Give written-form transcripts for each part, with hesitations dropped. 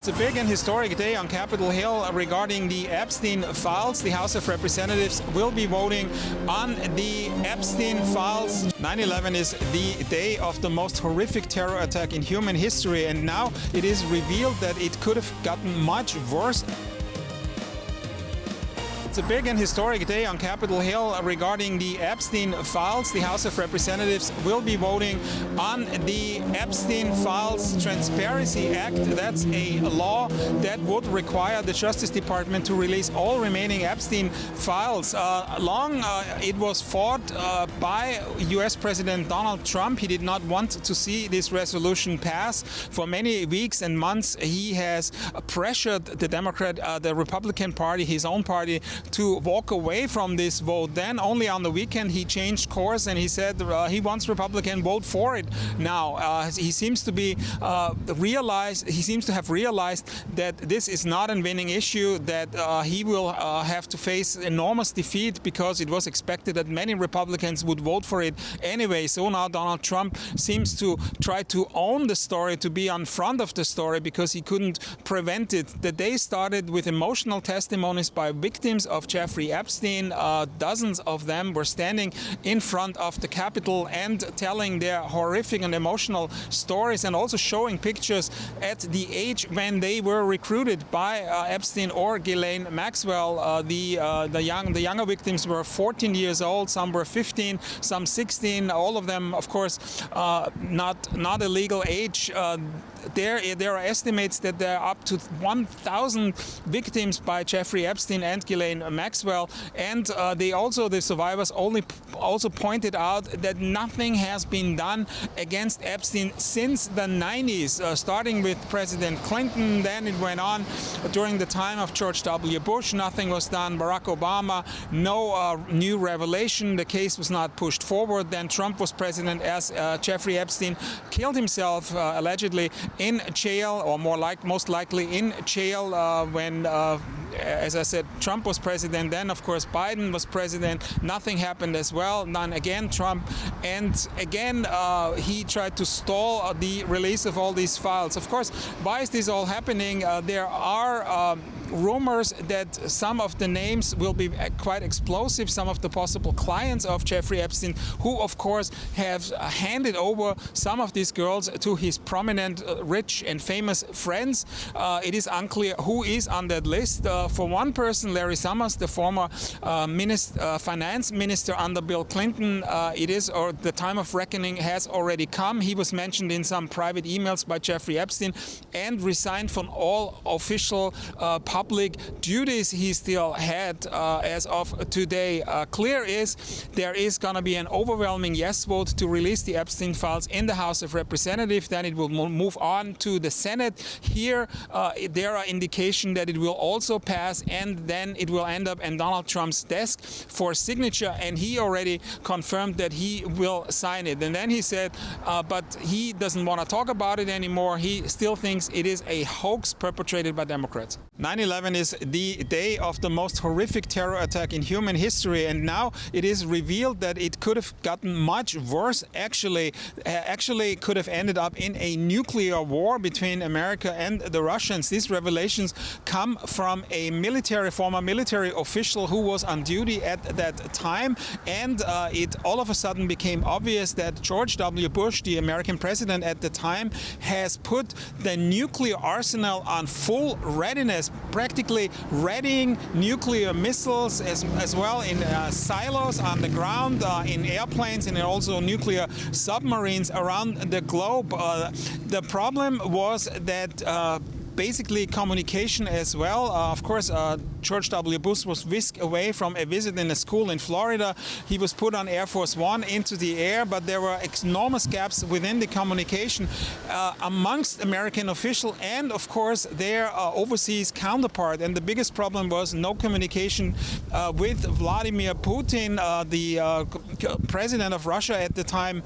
It's a big and historic day on Capitol Hill regarding the Epstein files. The House of Representatives will be voting on the Epstein files. 9/11 is the day of the most horrific terror attack in human history, and now it is revealed that it could have gotten much worse. It's a big and historic day on Capitol Hill regarding the Epstein files. The House of Representatives will be voting on the Epstein Files Transparency Act. That's a law that would require the Justice Department to release all remaining Epstein files. It was fought by US President Donald Trump. He did not want to see this resolution pass. For many weeks and months, he has pressured the Republican Party, his own party, to walk away from this vote. Then only on the weekend he changed course and he said he wants Republican vote for it now. He seems to have realized that this is not a winning issue, that he will have to face enormous defeat because it was expected that many Republicans would vote for it anyway. So now Donald Trump seems to try to own the story, to be on front of the story, because he couldn't prevent it. The day started with emotional testimonies by victims of Jeffrey Epstein. Dozens of them were standing in front of the Capitol and telling their horrific and emotional stories, and also showing pictures at the age when they were recruited by Epstein or Ghislaine Maxwell. The younger victims were 14 years old, some were 15, some 16. All of them, of course, not a legal age. There are estimates that there are up to 1,000 victims by Jeffrey Epstein and Ghislaine Maxwell, and the survivors also pointed out that nothing has been done against Epstein since the 90s, starting with President Clinton. Then it went on during the time of George W. Bush. Nothing was done. Barack Obama, no new revelation. The case was not pushed forward. Then Trump was president as Jeffrey Epstein killed himself allegedly in jail, or most likely in jail when, as I said, Trump was president. Then, of course, Biden was president. Nothing happened as well. Then again, Trump. And again, he tried to stall the release of all these files. Of course, why is this all happening? There are rumors that some of the names will be quite explosive. Some of the possible clients of Jeffrey Epstein, who, of course, have handed over some of these girls to his prominent, rich and famous friends. It is unclear who is on that list. For one person, Larry Summers, the former finance minister under Bill Clinton, the time of reckoning has already come. He was mentioned in some private emails by Jeffrey Epstein and resigned from all official public duties he still had as of today. Clear is there is going to be an overwhelming yes vote to release the Epstein files in the House of Representatives. Then it will move on to the Senate. Here there are indications that it will also pass, and then it will end up on Donald Trump's desk for signature, and he already confirmed that he will sign it. And then he said but he doesn't want to talk about it anymore. He still thinks it is a hoax perpetrated by Democrats. 9/11 is the day of the most horrific terror attack in human history, and now it is revealed that it could have gotten much worse. Actually could have ended up in a nuclear war between America and the Russians. These revelations come from a former military official who was on duty at that time, and it all of a sudden became obvious that George W. Bush, the American president at the time, has put the nuclear arsenal on full readiness, practically readying nuclear missiles as well in silos on the ground, in airplanes, and also nuclear submarines around the globe. The problem was that basically communication as well. Of course, George W. Bush was whisked away from a visit in a school in Florida. He was put on Air Force One into the air, but there were enormous gaps within the communication amongst American officials and, of course, their overseas counterpart. And the biggest problem was no communication with Vladimir Putin, the president of Russia at the time.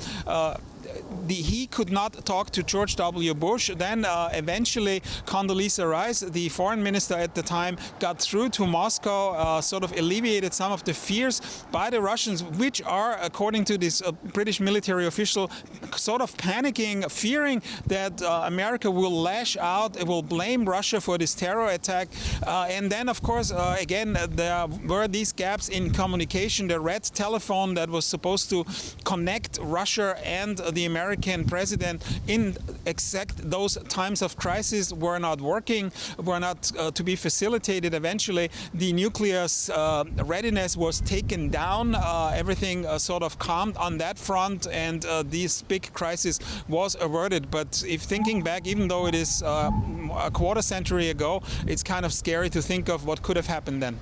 he could not talk to George W. Bush. Then eventually Condoleezza Rice, the foreign minister at the time, got through to Moscow, sort of alleviated some of the fears by the Russians, which are, according to this British military official, sort of panicking, fearing that America will lash out, it will blame Russia for this terror attack. And then, of course, again, there were these gaps in communication. The red telephone that was supposed to connect Russia and the American president in exact those times of crisis were not working, were not to be facilitated. Eventually, the nuclear readiness was taken down. Everything sort of calmed on that front, and this big crisis was averted. But if thinking back, even though it is a quarter century ago, it's kind of scary to think of what could have happened then.